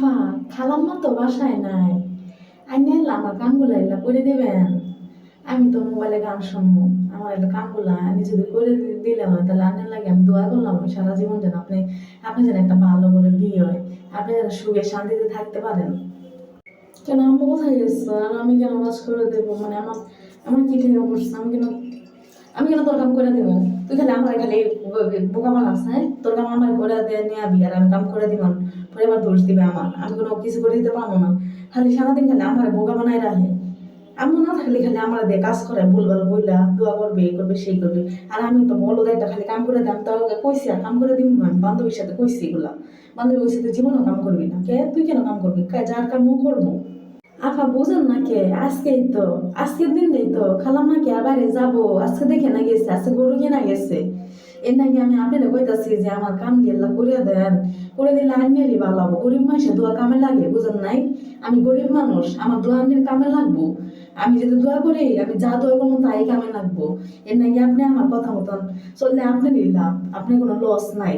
আফা, খালাম্মা তো বাসায় নাই। আইনে এলা আমার কামগুলা এলা করে দিবেন। আমি তো মোবাইলে গান শুনবো, আমার এলা কামগুলা আমি যদি করে দিলে হয় তাহলে আনের লাগে আমি দোয়া করলাম আমি সারা জীবন যেন আপনি আপনি যেন একটা ভালো করে বিয়ে হয়, আপনি যেন সুখে শান্তিতে থাকতে পারেন। কেন আম্মু কোথায় গেছে আর আমি কেন কাজ করে দেবো? মানে আমার আমার কি থেকে পড়ছে? আমি কেন তোর কাম করে দেবো? তুই খালি আমার খালি বোকা বানাস, হ্যাঁ? তোর কাম আমার করে দিয়ে নিয়ে আবি আর আমি কাম করে দিব, পরে আবার দোষ দিবে আমার, আমি কোনো কিছু করে দিতে পারবো না। খালি সারাদিন খালি আমার বোকা বানায় রাখে। আমি না থাকলে খালি আমার দিয়ে কাজ করে ভুলভাল বইলা দোয়া করবে এই করবে সেই করবে। আর আমি তো বলো একটা খালি কাম করে দিই, আমি তো কইছি আর কাম করে দিব না, আমি বান্ধবীর সাথে কইছি এগুলা। বান্ধবী কইছে তুই জীবনও কাম করবি না। কে তুই কেন কাম করবি? যার কাম ও করবো। আফা বুঝেন না কে? আজকেই তো, আজকের দিনটাই তো খালাম্মা কে আবারে যাবো, আজকে দেখে না গেছে, আজকে গরু কেনা গেছে। এর নাকি আমি আপনারা কইতাছি যে আমার কাম গেলা করে দেন, করে দিলে আইনেরই ভালো হবো। গরিব মানুষের দোয়া কামে লাগে, বুঝেন নাই? আমি গরিব মানুষ, আমার দোয়া আইনের কামে লাগবো। আমি যদি দোয়া করি, আমি যা দোয়া করবো তাই কামে লাগবো। এর নাকি আপনি আমার কথা মতন চললে আপনারই লাভ, আপনার কোনো লস নাই।